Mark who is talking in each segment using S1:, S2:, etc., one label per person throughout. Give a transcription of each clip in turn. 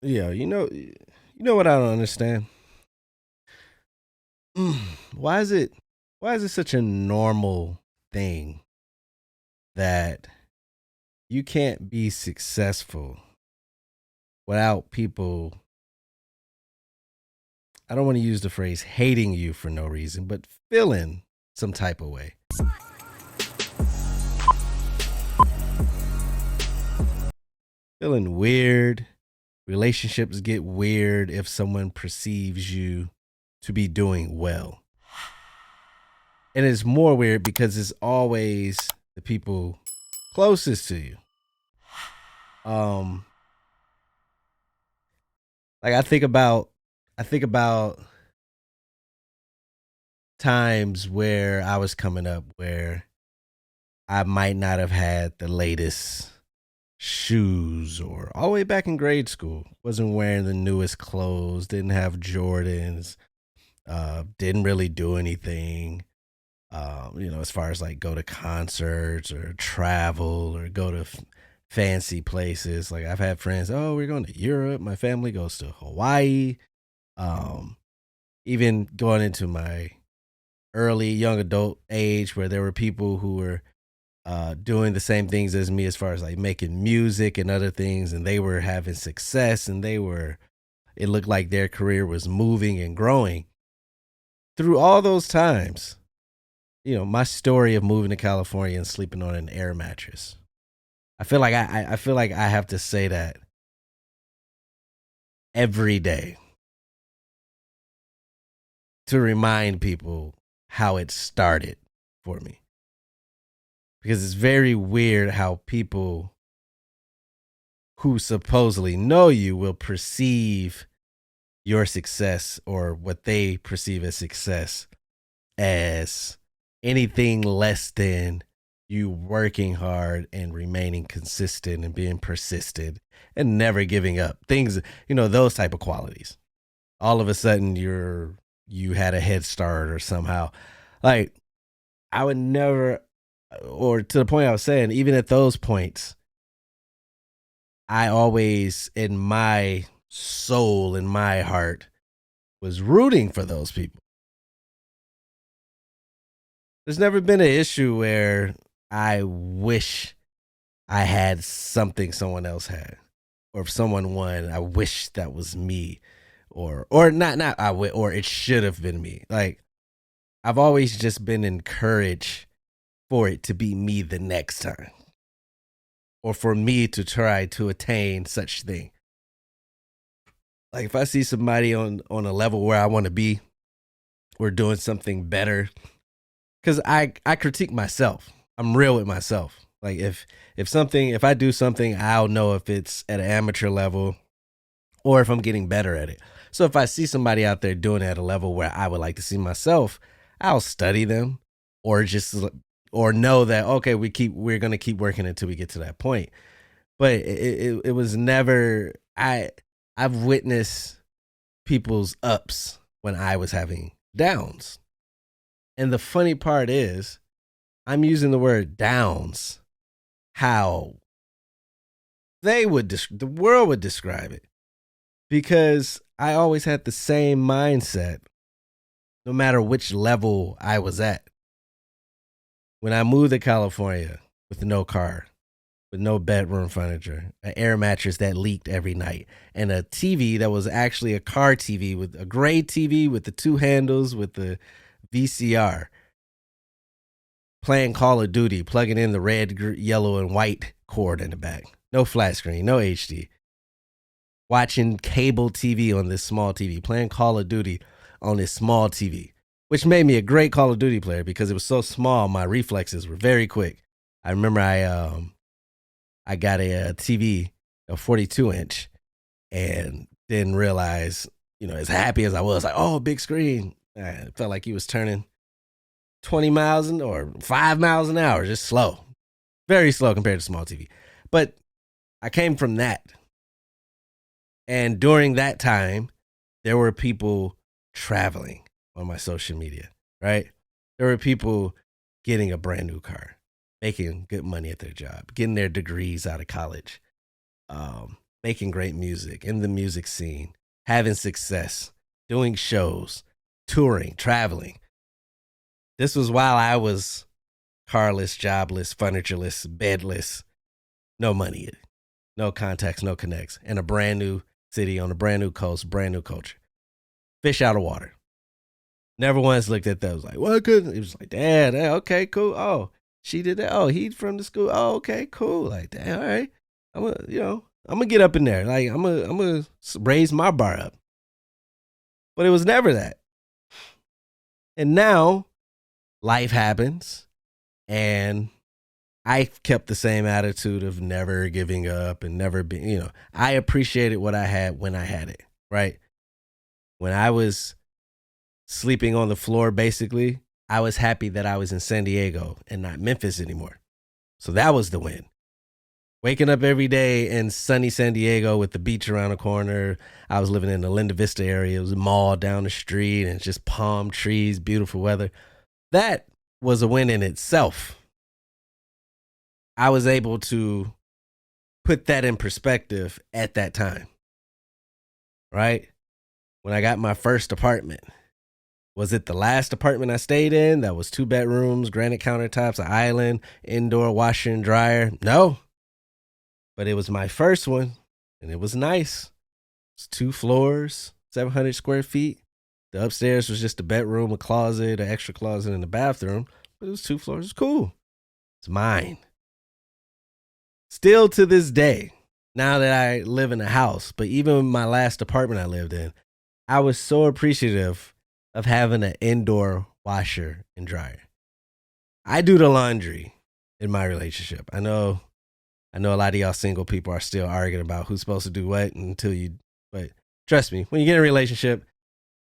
S1: Yeah, you know what I don't understand? Mm, why is it why is it such a normal thing that you can't be successful without people, I don't want to use the phrase hating you for no reason, but feeling some type of way. Feeling weird. Relationships get weird if someone perceives you to be doing well. And it's more weird because it's always the people closest to you. Um like I think about times where I was coming up where I might not have had the latest shoes, or all the way back in grade school, wasn't wearing the newest clothes, didn't have Jordans, didn't really do anything, as far as like go to concerts or travel or go to fancy places. Like I've had friends, oh, we're going to Europe. My family goes to Hawaii. Um, Even going into my early young adult age, where there were people who were doing the same things as me as far as like making music and other things, and they were having success, and it looked like their career was moving and growing. Through all those times, my story of moving to California and sleeping on an air mattress. I feel like I feel like I have to say that every day to remind people how it started for me. Because it's very weird how people who supposedly know you will perceive your success, or what they perceive as success, as anything less than you working hard and remaining consistent and being persistent and never giving up. Things, those type of qualities. All of a sudden you had a head start or somehow. Like I would never, or to the point I was saying, even at those points, I always, in my soul, in my heart, was rooting for those people. There's never been an issue where I wish I had something someone else had, or if someone won, I wish that was me, or not or it should have been me. Like I've always just been encouraged for it to be me the next time, or for me to try to attain such thing. Like if I see somebody on a level where I want to be, or doing something better, because I critique myself. I'm real with myself. Like if I do something, I'll know if it's at an amateur level or if I'm getting better at it. So if I see somebody out there doing it at a level where I would like to see myself, I'll study them, or just or know that okay, we're gonna keep working until we get to that point. But it was never, I've witnessed people's ups when I was having downs. And the funny part is, I'm using the word downs how the world would describe it, because I always had the same mindset no matter which level I was at. When I moved to California with no car, with no bedroom furniture, an air mattress that leaked every night, and a TV that was actually a car TV, with a gray TV with the two handles with the VCR, playing Call of Duty, plugging in the red, yellow, and white cord in the back. No flat screen, no HD. Watching cable TV on this small TV, playing Call of Duty on this small TV, which made me a great Call of Duty player because it was so small. My reflexes were very quick. I remember I got a TV, a 42 inch, and didn't realize, as happy as I was, like, oh, big screen. It felt like he was turning 20 miles or 5 miles an hour, just slow, very slow compared to small TV. But I came from that. And during that time, there were people traveling on my social media, right? There were people getting a brand new car, making good money at their job, getting their degrees out of college, making great music in the music scene, having success, doing shows, touring, traveling. This was while I was carless, jobless, furnitureless, bedless, no money, no contacts, no connects, in a brand new city on a brand new coast, brand new culture. Fish out of water. Never once looked at that. I was like, well, good. It was like, Dad, okay, cool. Oh, she did that. Oh, he's from the school. Oh, okay, cool. Like, damn, all right. I'm gonna get up in there. Like, I'm gonna raise my bar up. But it was never that. And now life happens, and I kept the same attitude of never giving up and never being, I appreciated what I had when I had it, right? When I was sleeping on the floor, basically, I was happy that I was in San Diego and not Memphis anymore. So that was the win. Waking up every day in sunny San Diego with the beach around the corner. I was living in the Linda Vista area. It was a mall down the street and just palm trees, beautiful weather. That was a win in itself. I was able to put that in perspective at that time, right? When I got my first apartment. Was it the last apartment I stayed in that was 2 bedrooms, granite countertops, an island, indoor washer and dryer? No. But it was my first one, and it was nice. It's 2 floors, 700 square feet. The upstairs was just a bedroom, a closet, an extra closet, and a bathroom. But it was 2 floors. It was cool. It's mine. Still to this day, now that I live in a house, but even my last apartment I lived in, I was so appreciative of having an indoor washer and dryer. I do the laundry in my relationship. I know a lot of y'all single people are still arguing about who's supposed to do what but trust me, when you get in a relationship,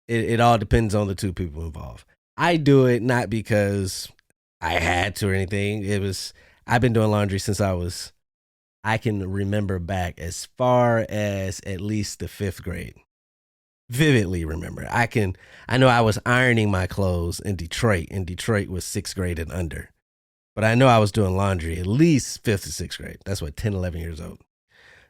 S1: it all depends on the 2 people involved. I do it not because I had to or anything. I've been doing laundry since I can remember back as far as at least the 5th grade. Vividly remember. I know I was ironing my clothes in Detroit. Detroit was 6th grade and under. But I know I was doing laundry at least 5th to 6th grade. That's what, 10, 11 years old.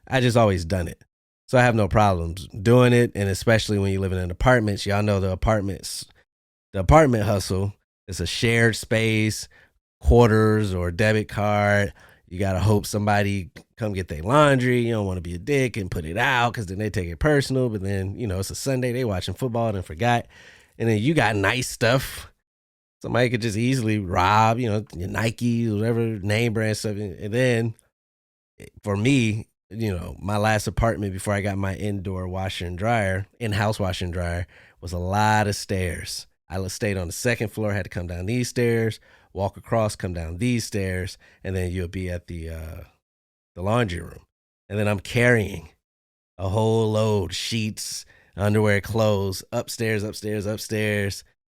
S1: I just always done it. So I have no problems doing it. And especially when you live in apartments, y'all know the apartment hustle. It's a shared space, quarters or debit card. You got to hope somebody come get their laundry. You don't want to be a dick and put it out because then they take it personal. But then, it's a Sunday. They watching football and forgot. And then you got nice stuff. Somebody could just easily rob, your Nike, whatever name brand stuff. And then for me, my last apartment before I got my indoor washer and dryer, in-house washer and dryer, was a lot of stairs. I stayed on the 2nd floor, had to come down these stairs, walk across, come down these stairs, and then you'll be at the laundry room. And then I'm carrying a whole load, sheets, underwear, clothes, upstairs.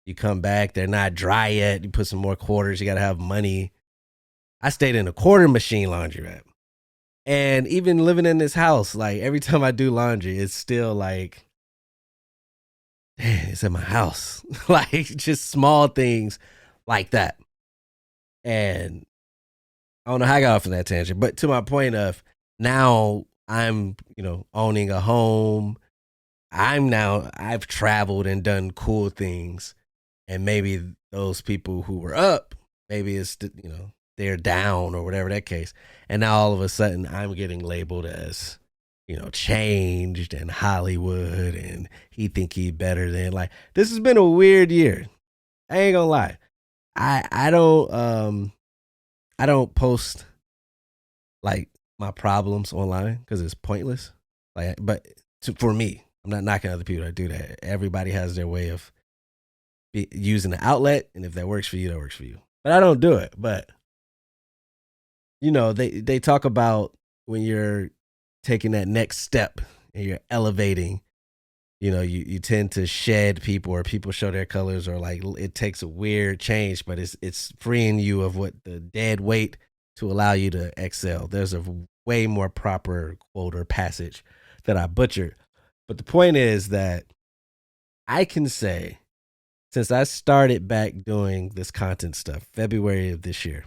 S1: You come back, they're not dry yet. You put some more quarters, you got to have money. I stayed in a quarter machine laundromat. And even living in this house, like every time I do laundry, it's still like, it's in my house. Like just small things like that. And I don't know how I got off on that tangent, but to my point of now I'm, owning a home. I've traveled and done cool things. And maybe those people who were up, maybe it's, they're down or whatever that case. And now all of a sudden I'm getting labeled as, changed and Hollywood and he think he better than, like, this has been a weird year. I ain't gonna lie. I don't post like my problems online because it's pointless. For me, I'm not knocking other people that do that. Everybody has their way of using the outlet, and if that works for you, that works for you. But I don't do it. But they talk about when you're taking that next step and you're elevating, you tend to shed people, or people show their colors, or like it takes a weird change, but it's freeing you of what the dead weight to allow you to excel. There's a way more proper quote or passage that I butchered. But the point is that I can say, since I started back doing this content stuff, February of this year,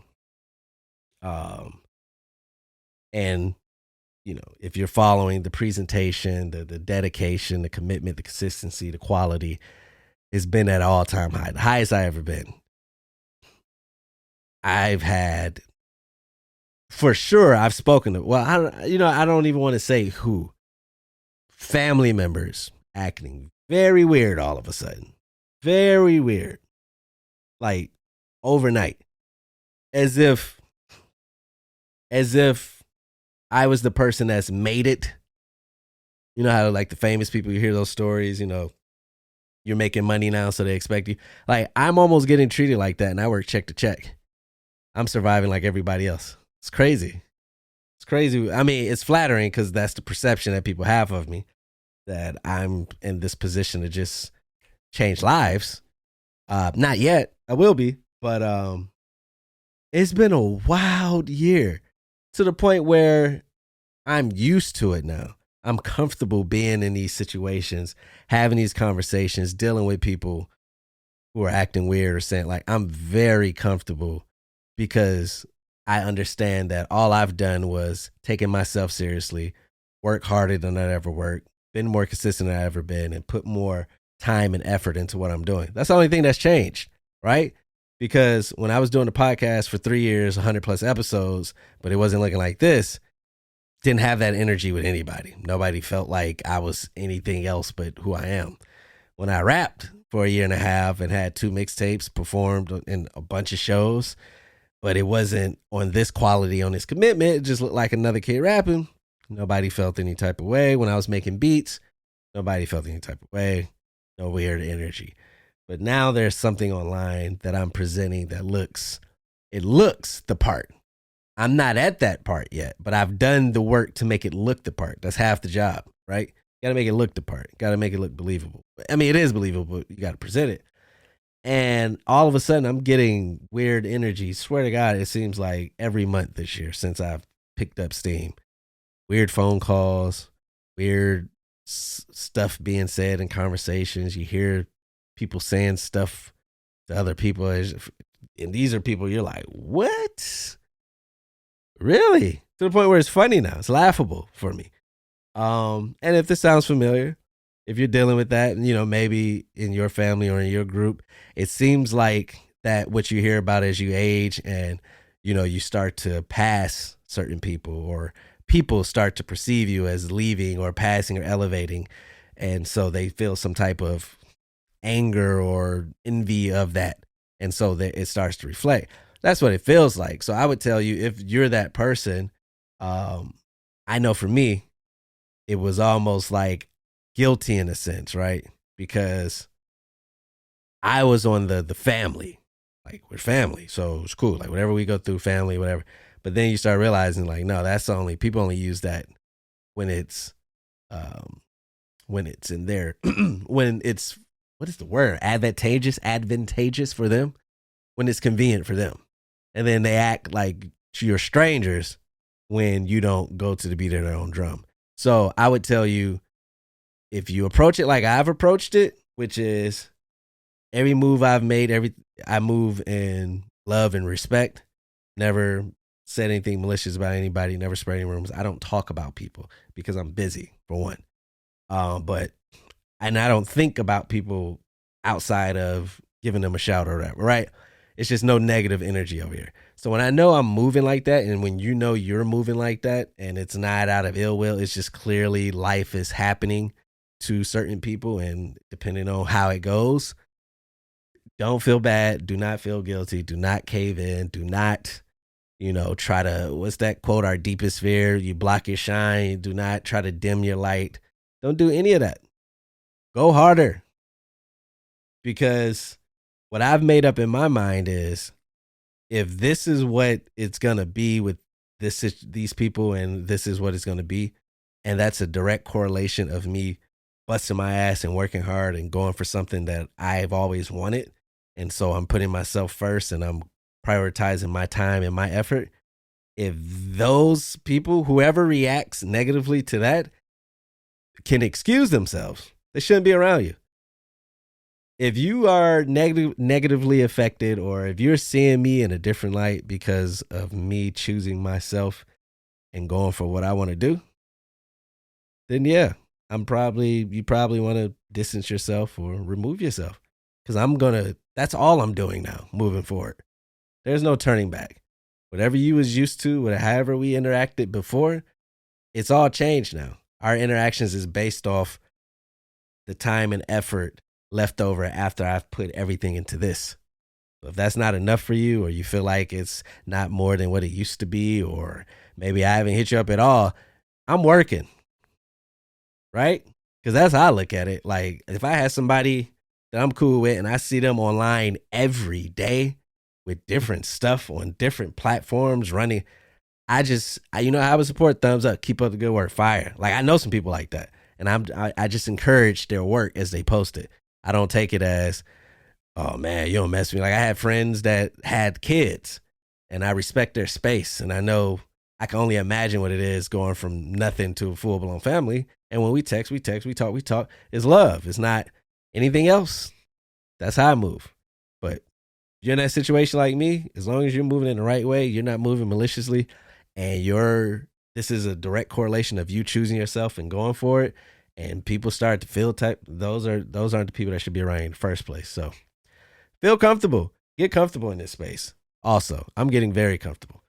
S1: and if you're following the presentation, the dedication, the commitment, the consistency, the quality, has been at all-time high, the highest I ever been. I've had, for sure, I've spoken to, well, I don't even want to say who, family members acting very weird all of a sudden. Very weird. Like overnight. As if I was the person that's made it. You know how like the famous people, you hear those stories, you're making money now, so they expect you. Like, I'm almost getting treated like that, and I work check to check. I'm surviving like everybody else. It's crazy. It's crazy. I mean, it's flattering because that's the perception that people have of me, that I'm in this position to just change lives. Not yet. I will be, but it's been a wild year to the point where I'm used to it now. I'm comfortable being in these situations, having these conversations, dealing with people who are acting weird or saying, like, I'm very comfortable because I understand that all I've done was taking myself seriously, work harder than I ever worked, been more consistent than I ever been, and put more time and effort into what I'm doing. That's the only thing that's changed, right? Because when I was doing the podcast for 3 years, 100 plus episodes, but it wasn't looking like this, didn't have that energy with anybody. Nobody felt like I was anything else but who I am. When I rapped for a year and a half and had 2 mixtapes, performed in a bunch of shows, but it wasn't on this quality, on this commitment. It just looked like another kid rapping. Nobody felt any type of way. When I was making beats, nobody felt any type of way. No weird energy. But now there's something online that I'm presenting that looks the part. I'm not at that part yet, but I've done the work to make it look the part. That's half the job, right? Got to make it look the part. Got to make it look believable. I mean, it is believable, but you got to present it. And all of a sudden, I'm getting weird energy. Swear to God, it seems like every month this year since I've picked up steam. Weird phone calls, weird stuff being said in conversations. You hear people saying stuff to other people. And these are people you're like, what? Really? To the point where it's funny now. It's laughable for me. And if this sounds familiar, if you're dealing with that, maybe in your family or in your group, it seems like that what you hear about as you age and, you start to pass certain people, or people start to perceive you as leaving or passing or elevating. And so they feel some type of anger or envy of that. And so that it starts to reflect. That's what it feels like. So I would tell you, if you're that person, I know for me, it was almost like guilty in a sense, right? Because I was on the family, like we're family. So it's cool. Like whatever we go through, family, whatever. But then you start realizing like, no, people only use that when it's in there, when it's, what is the word? Advantageous for them, when it's convenient for them. And then they act like you're strangers when you don't go to the beat of their own drum. So I would tell you, if you approach it like I've approached it, which is every move I've made, I move in love and respect. Never said anything malicious about anybody, never spread any rumors. I don't talk about people because I'm busy, for one. And I don't think about people outside of giving them a shout or whatever, right? It's just no negative energy over here. So when I know I'm moving like that, and when you know you're moving like that, and it's not out of ill will, it's just clearly life is happening to certain people, and depending on how it goes, don't feel bad. Do not feel guilty. Do not cave in. Do not, try to, what's that quote? Our deepest fear, you block your shine. Do not try to dim your light. Don't do any of that. Go harder. Because what I've made up in my mind is, if this is what it's going to be with these people, and this is what it's going to be, and that's a direct correlation of me busting my ass and working hard and going for something that I've always wanted, and so I'm putting myself first and I'm prioritizing my time and my effort. If those people, whoever reacts negatively to that, can excuse themselves, they shouldn't be around you. If you are negatively affected, or if you're seeing me in a different light because of me choosing myself and going for what I want to do, then yeah, you probably want to distance yourself or remove yourself. Because that's all I'm doing now, moving forward. There's no turning back. Whatever you was used to, however we interacted before, it's all changed now. Our interactions is based off the time and effort left over after I've put everything into this. So if that's not enough for you, or you feel like it's not more than what it used to be, or maybe I haven't hit you up at all, I'm working, right? Because that's how I look at it. Like, if I had somebody that I'm cool with and I see them online every day with different stuff on different platforms running, I would support thumbs up, keep up the good work, fire. Like, I know some people like that, and I just encourage their work as they post it. I don't take it as, oh man, you don't mess with me. Like, I had friends that had kids, and I respect their space, and I know I can only imagine what it is going from nothing to a full blown family. And when we text, we talk. It's love. It's not anything else. That's how I move. But if you're in that situation like me, as long as you're moving in the right way, you're not moving maliciously, and this is a direct correlation of you choosing yourself and going for it, and people start to feel those aren't the people that should be around you in the first place. So feel comfortable. Get comfortable in this space. Also, I'm getting very comfortable.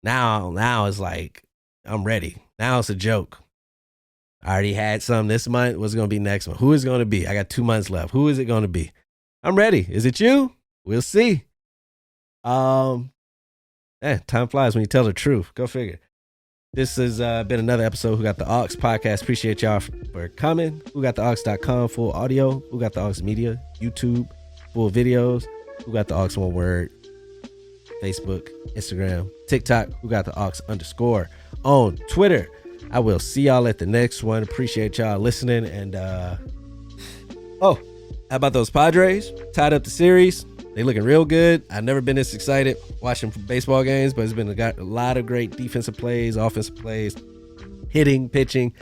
S1: Now it's like, I'm ready. Now it's a joke. I already had some this month. What's going to be next month? Who is it going to be? I got 2 months left. Who is it going to be? I'm ready. Is it you? We'll see. Time flies when you tell the truth. Go figure. This has been another episode of Who Got the Aux Podcast. Appreciate y'all for coming. WhoGotTheAux.com, full audio. Who Got the Aux Media, YouTube, full videos. Who Got the Aux, one word. Facebook, Instagram, TikTok. Who Got the Aux _ on Twitter. I will see y'all at the next one. Appreciate y'all listening. And how about those Padres? Tied up the series. They looking real good. I've never been this excited watching baseball games, but it's been a lot of great defensive plays, offensive plays, hitting, pitching.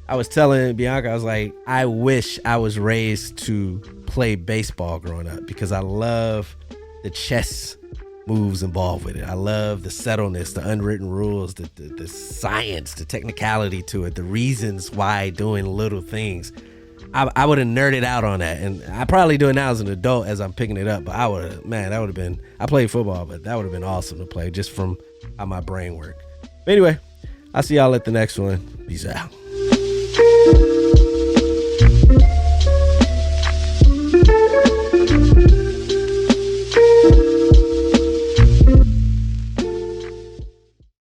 S1: I was telling Bianca, I was like, I wish I was raised to play baseball growing up, because I love the chess moves involved with it. I love the subtleness, the unwritten rules, the science, the technicality to it, the reasons why doing little things. I would have nerded out on that, and I probably do it now as an adult as I'm picking it up, but that would have been, I played football, but that would have been awesome to play just from how my brain worked. But anyway, I'll see y'all at the next one. Peace out.